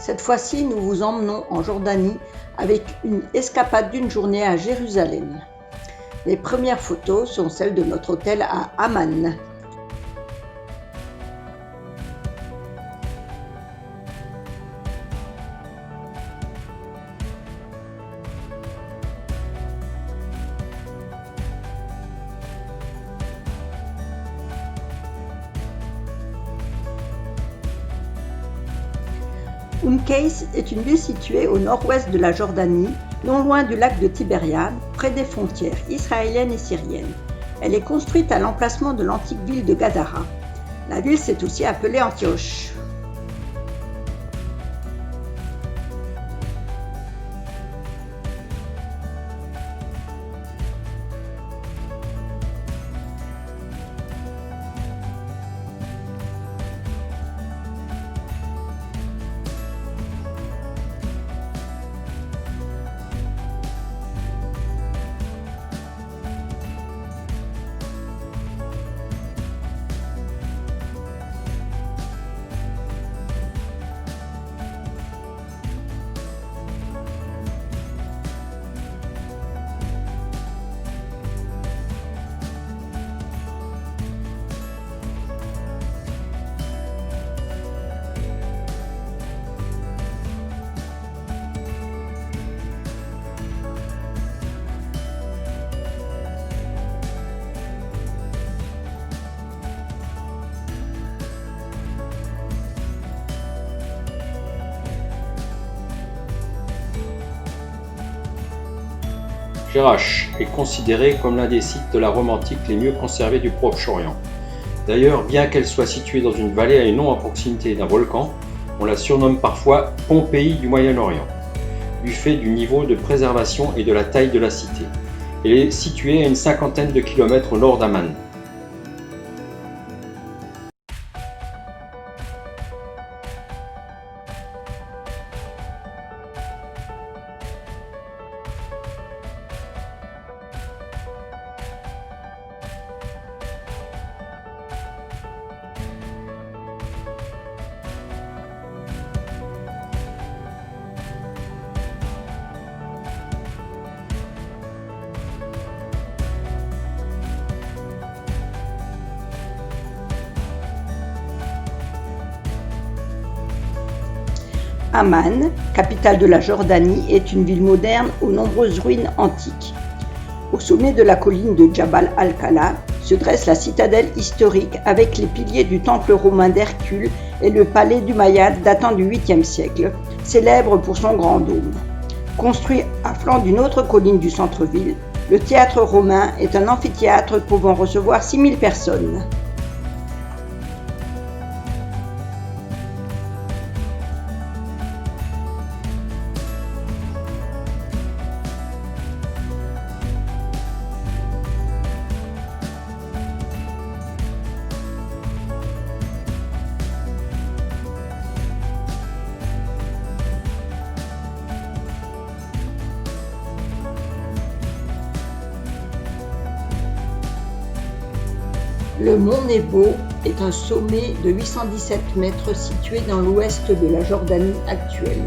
Cette fois-ci, nous vous emmenons en Jordanie avec une escapade d'une journée à Jérusalem. Les premières photos sont celles de notre hôtel à Amman. Kais est une ville située au nord-ouest de la Jordanie, non loin du lac de Tibériade, près des frontières israéliennes et syriennes. Elle est construite à l'emplacement de l'antique ville de Gadara. La ville s'est aussi appelée Antioche. Jerash est considéré comme l'un des sites de la Rome antique les mieux conservés du Proche-Orient. D'ailleurs, bien qu'elle soit située dans une vallée et non à proximité d'un volcan, on la surnomme parfois Pompéi du Moyen-Orient, du fait du niveau de préservation et de la taille de la cité. Elle est située à une cinquantaine de kilomètres au nord d'Amman. Amman, capitale de la Jordanie, est une ville moderne aux nombreuses ruines antiques. Au sommet de la colline de Jabal al-Kala se dresse la citadelle historique avec les piliers du temple romain d'Hercule et le palais d'Umayyad datant du 8e siècle, célèbre pour son grand dôme. Construit à flanc d'une autre colline du centre-ville, le théâtre romain est un amphithéâtre pouvant recevoir 6000 personnes. Le mont Nebo est un sommet de 817 mètres situé dans l'ouest de la Jordanie actuelle.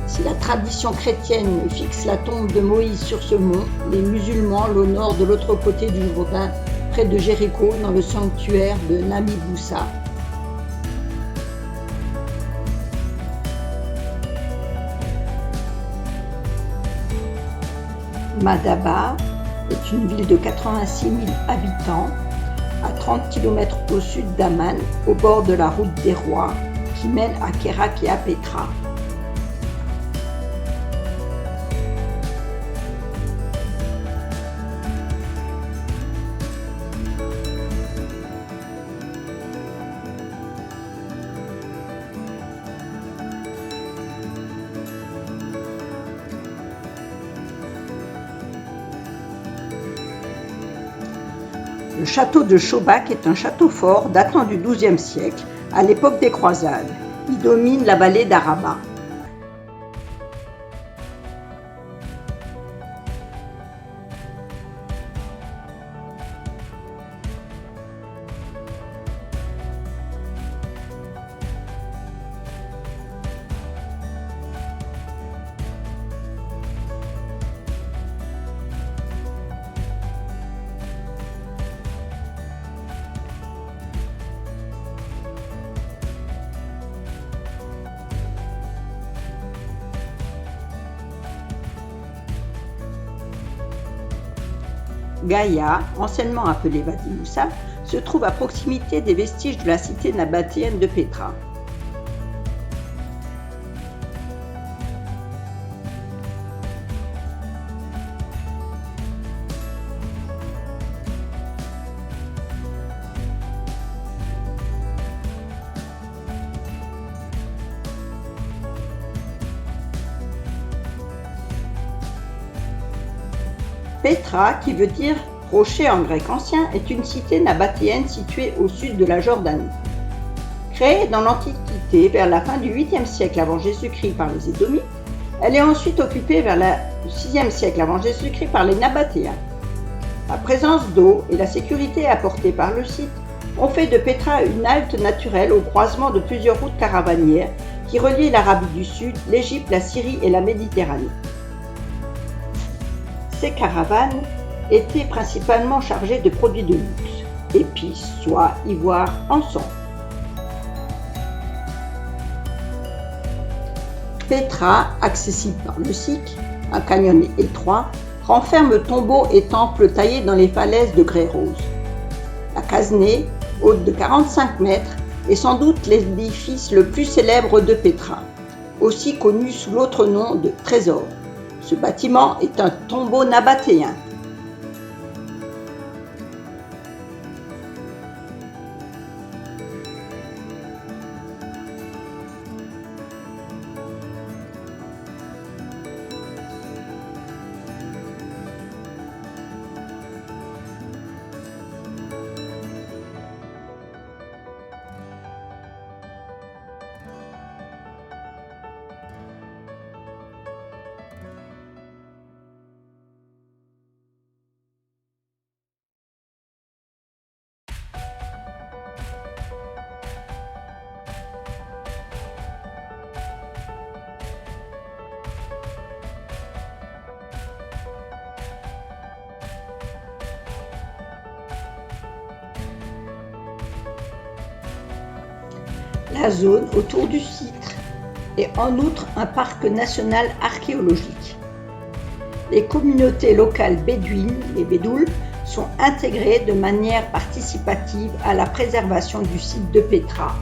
Si la tradition chrétienne fixe la tombe de Moïse sur ce mont, les musulmans l'honorent de l'autre côté du Jourdain, près de Jéricho, dans le sanctuaire de Nami Boussa. Madaba est une ville de 86 000 habitants, à 30 km au sud d'Amman, au bord de la route des rois, qui mène à Kérak et à Pétra. Le château de Shobak est un château fort datant du XIIe siècle, à l'époque des croisades. Il domine la vallée d'Araba. Gaïa, anciennement appelée Wadi Moussa, se trouve à proximité des vestiges de la cité nabatéenne de Pétra. Pétra, qui veut dire rocher en grec ancien, est une cité nabatéenne située au sud de la Jordanie. Créée dans l'Antiquité vers la fin du 8e siècle avant Jésus-Christ par les Édomites, elle est ensuite occupée vers le 6e siècle avant Jésus-Christ par les Nabatéens. La présence d'eau et la sécurité apportée par le site ont fait de Pétra une halte naturelle au croisement de plusieurs routes caravanières qui relient l'Arabie du Sud, l'Égypte, la Syrie et la Méditerranée. Ces caravanes étaient principalement chargées de produits de luxe, épices, soie, ivoire, encens. Pétra, accessible par le Siq, un canyon étroit, renferme tombeaux et temples taillés dans les falaises de grès rose. La Casnée, haute de 45 mètres, est sans doute l'édifice le plus célèbre de Pétra, aussi connu sous l'autre nom de Trésor. Ce bâtiment est un tombeau nabatéen. La zone autour du site est en outre un parc national archéologique. Les communautés locales bédouines, les Bédoules, sont intégrées de manière participative à la préservation du site de Pétra.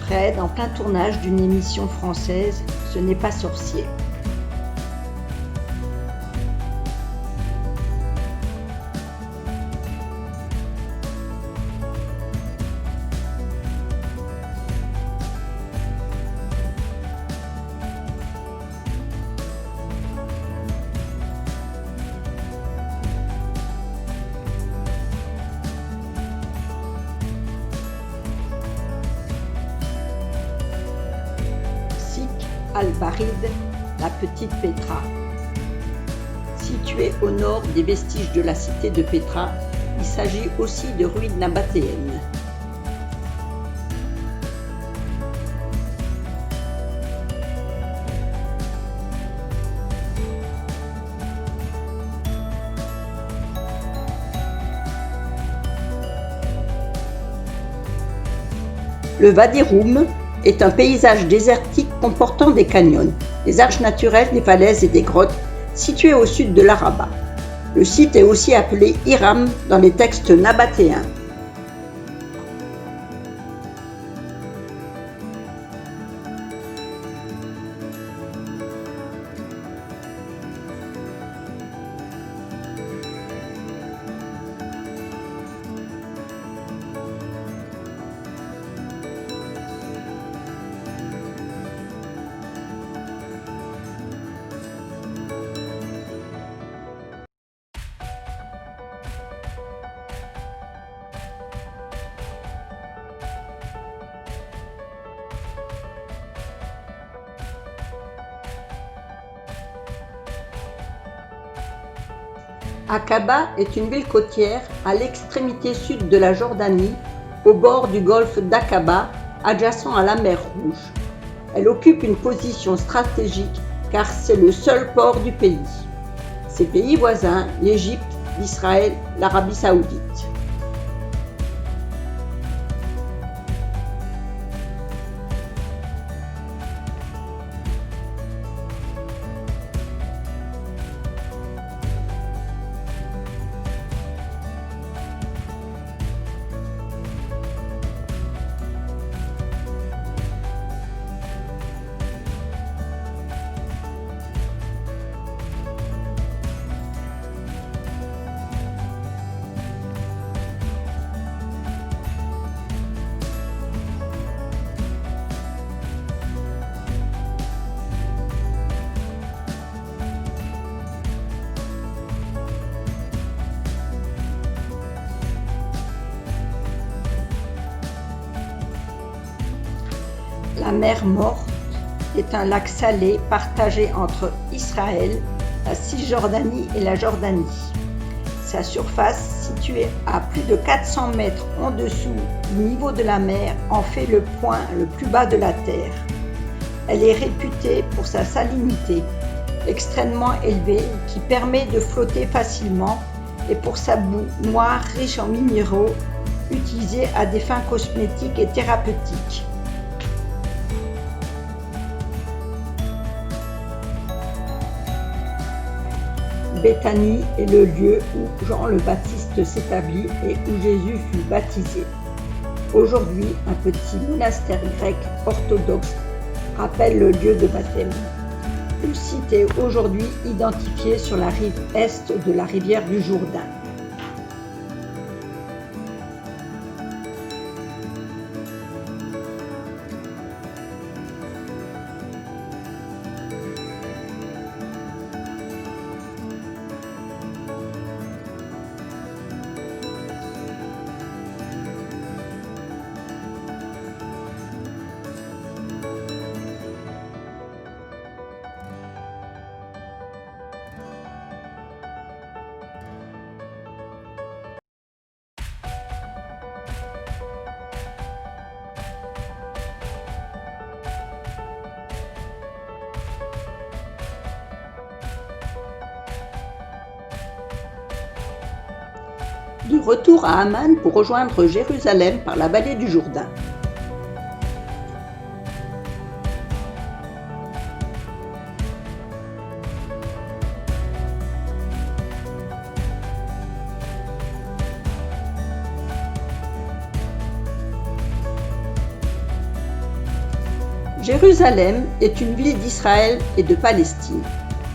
Fred en plein tournage d'une émission française, Ce n'est pas sorcier. Al-Barid, la petite Pétra. Située au nord des vestiges de la cité de Pétra, il s'agit aussi de ruines nabatéennes. Le Wadi Rum est un paysage désertique comportant des canyons, des arches naturelles, des falaises et des grottes situées au sud de l'Araba. Le site est aussi appelé Hiram dans les textes nabatéens. Aqaba est une ville côtière à l'extrémité sud de la Jordanie, au bord du golfe d'Aqaba, adjacent à la mer Rouge. Elle occupe une position stratégique car c'est le seul port du pays. Ses pays voisins, l'Égypte, l'Israël, l'Arabie saoudite. La mer Morte est un lac salé partagé entre Israël, la Cisjordanie et la Jordanie. Sa surface, située à plus de 400 mètres en dessous du niveau de la mer, en fait le point le plus bas de la Terre. Elle est réputée pour sa salinité, extrêmement élevée, qui permet de flotter facilement, et pour sa boue noire riche en minéraux, utilisée à des fins cosmétiques et thérapeutiques. Béthanie est le lieu où Jean le Baptiste s'établit et où Jésus fut baptisé. Aujourd'hui, un petit monastère grec orthodoxe rappelle le lieu de baptême. Le site est aujourd'hui identifié sur la rive est de la rivière du Jourdain. De retour à Amman pour rejoindre Jérusalem par la vallée du Jourdain. Jérusalem est une ville d'Israël et de Palestine.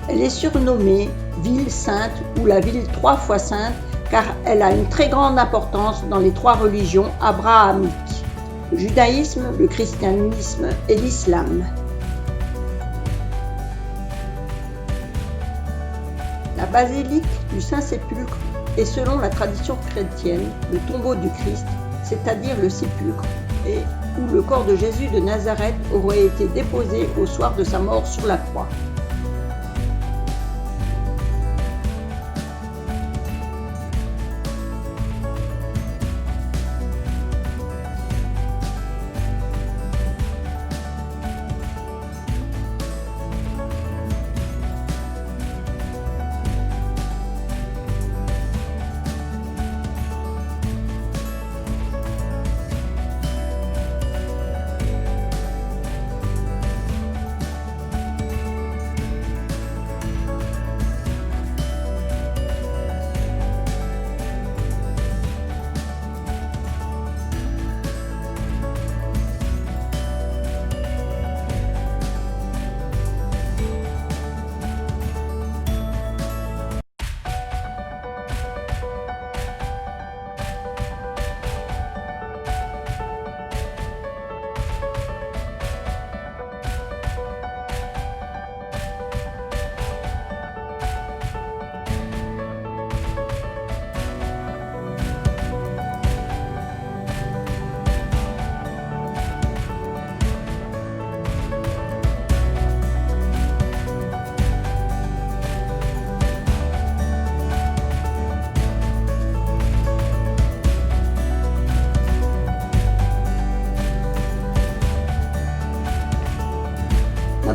Elle est surnommée ville sainte ou la ville 3 fois sainte car elle a une très grande importance dans les 3 religions abrahamiques, le judaïsme, le christianisme et l'islam. La basilique du Saint-Sépulcre est selon la tradition chrétienne le tombeau du Christ, c'est-à-dire le sépulcre, et où le corps de Jésus de Nazareth aurait été déposé au soir de sa mort sur la croix.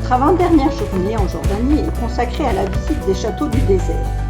Notre avant-dernière journée en Jordanie est consacrée à la visite des châteaux du désert.